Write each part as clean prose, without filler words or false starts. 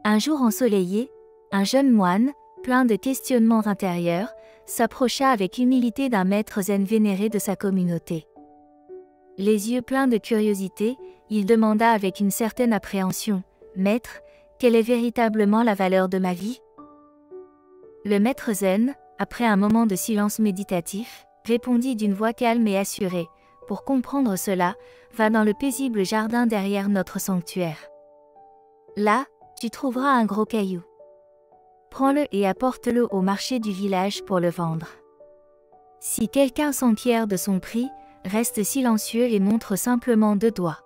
Un jour ensoleillé, un jeune moine, plein de questionnements intérieurs, s'approcha avec humilité d'un maître zen vénéré de sa communauté. Les yeux pleins de curiosité, il demanda avec une certaine appréhension, « Maître, quelle est véritablement la valeur de ma vie ?» Le maître zen, après un moment de silence méditatif, répondit d'une voix calme et assurée, « Pour comprendre cela, va dans le paisible jardin derrière notre sanctuaire. Là, tu trouveras un gros caillou. Prends-le et apporte-le au marché du village pour le vendre. Si quelqu'un s'enquiert de son prix, reste silencieux et montre simplement 2 doigts.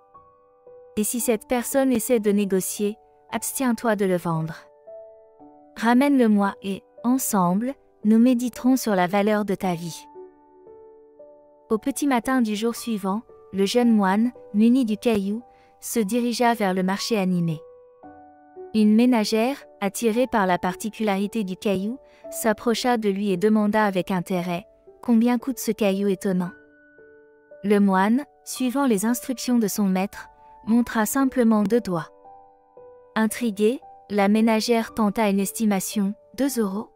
Et si cette personne essaie de négocier, abstiens-toi de le vendre. Ramène-le-moi et, ensemble, nous méditerons sur la valeur de ta vie. » Au petit matin du jour suivant, le jeune moine, muni du caillou, se dirigea vers le marché animé. Une ménagère, attirée par la particularité du caillou, s'approcha de lui et demanda avec intérêt, « Combien coûte ce caillou étonnant ?» Le moine, suivant les instructions de son maître, montra simplement 2 doigts. Intriguée, la ménagère tenta une estimation, 2 €.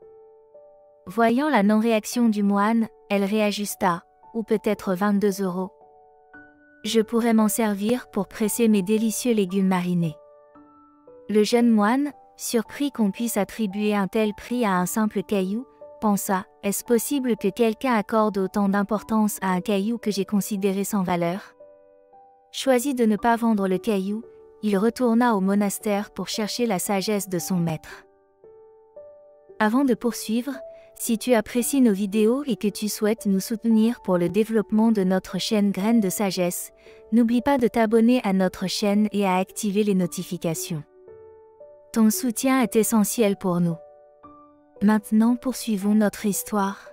Voyant la non-réaction du moine, elle réajusta, ou peut-être 22 €. Je pourrais m'en servir pour presser mes délicieux légumes marinés. Le jeune moine, surpris qu'on puisse attribuer un tel prix à un simple caillou, pensa, est-ce possible que quelqu'un accorde autant d'importance à un caillou que j'ai considéré sans valeur? Choisit de ne pas vendre le caillou, il retourna au monastère pour chercher la sagesse de son maître. Avant de poursuivre, si tu apprécies nos vidéos et que tu souhaites nous soutenir pour le développement de notre chaîne Graines de Sagesse, n'oublie pas de t'abonner à notre chaîne et à activer les notifications. Ton soutien est essentiel pour nous. Maintenant poursuivons notre histoire.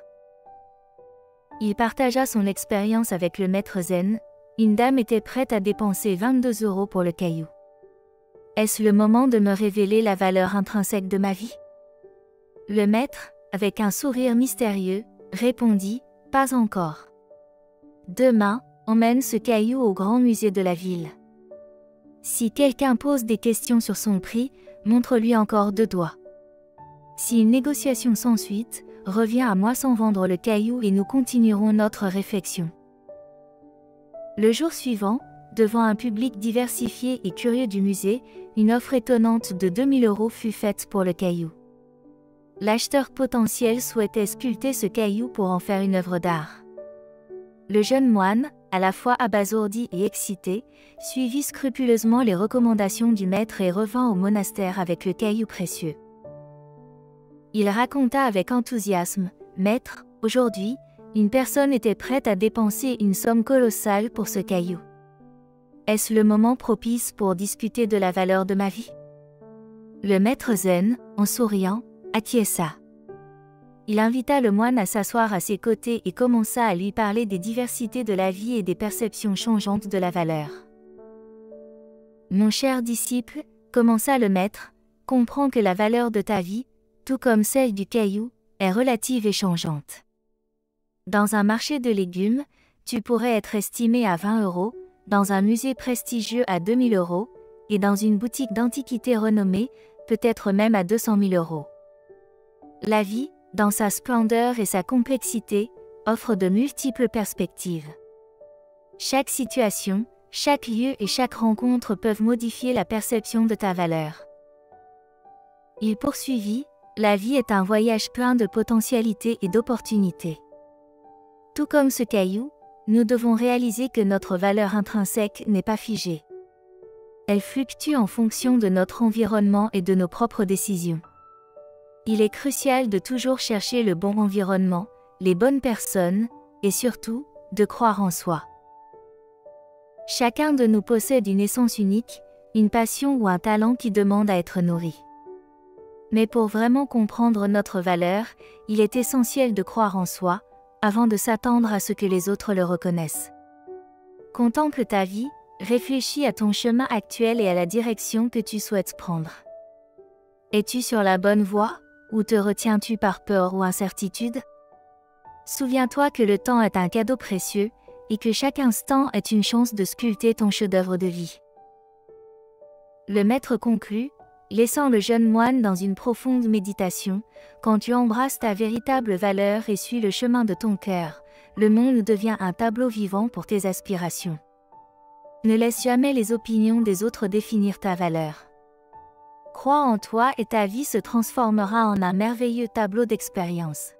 Il partagea son expérience avec le maître zen. Une dame était prête à dépenser 22 € pour le caillou. Est-ce le moment de me révéler la valeur intrinsèque de ma vie? Le maître, avec un sourire mystérieux, répondit, pas encore. Demain, emmène ce caillou au grand musée de la ville. Si quelqu'un pose des questions sur son prix, montre-lui encore 2 doigts. Si une négociation s'ensuit, reviens à moi sans vendre le caillou et nous continuerons notre réflexion. Le jour suivant, devant un public diversifié et curieux du musée, une offre étonnante de 2000 € fut faite pour le caillou. L'acheteur potentiel souhaitait sculpter ce caillou pour en faire une œuvre d'art. Le jeune moine, à la fois abasourdi et excité, suivit scrupuleusement les recommandations du maître et revint au monastère avec le caillou précieux. Il raconta avec enthousiasme, « Maître, aujourd'hui, une personne était prête à dépenser une somme colossale pour ce caillou. Est-ce le moment propice pour discuter de la valeur de ma vie ?» Le maître zen, en souriant, acquiesça. Il invita le moine à s'asseoir à ses côtés et commença à lui parler des diversités de la vie et des perceptions changeantes de la valeur. « Mon cher disciple, commença le maître, comprends que la valeur de ta vie, tout comme celle du caillou, est relative et changeante. Dans un marché de légumes, tu pourrais être estimé à 20 €, dans un musée prestigieux à 2000 €, et dans une boutique d'antiquités renommée, peut-être même à 200 000 €. La vie, dans sa splendeur et sa complexité, offre de multiples perspectives. Chaque situation, chaque lieu et chaque rencontre peuvent modifier la perception de ta valeur. » Il poursuivit, « La vie est un voyage plein de potentialités et d'opportunités. Tout comme ce caillou, nous devons réaliser que notre valeur intrinsèque n'est pas figée. Elle fluctue en fonction de notre environnement et de nos propres décisions. Il est crucial de toujours chercher le bon environnement, les bonnes personnes, et surtout, de croire en soi. Chacun de nous possède une essence unique, une passion ou un talent qui demande à être nourri. Mais pour vraiment comprendre notre valeur, il est essentiel de croire en soi, avant de s'attendre à ce que les autres le reconnaissent. Contemple ta vie, réfléchis à ton chemin actuel et à la direction que tu souhaites prendre. Es-tu sur la bonne voie, ou te retiens-tu par peur ou incertitude? Souviens-toi que le temps est un cadeau précieux, et que chaque instant est une chance de sculpter ton chef-d'œuvre de vie. Le maître conclut, laissant le jeune moine dans une profonde méditation. Quand tu embrasses ta véritable valeur et suis le chemin de ton cœur, le monde devient un tableau vivant pour tes aspirations. Ne laisse jamais les opinions des autres définir ta valeur. Crois en toi et ta vie se transformera en un merveilleux tableau d'expérience.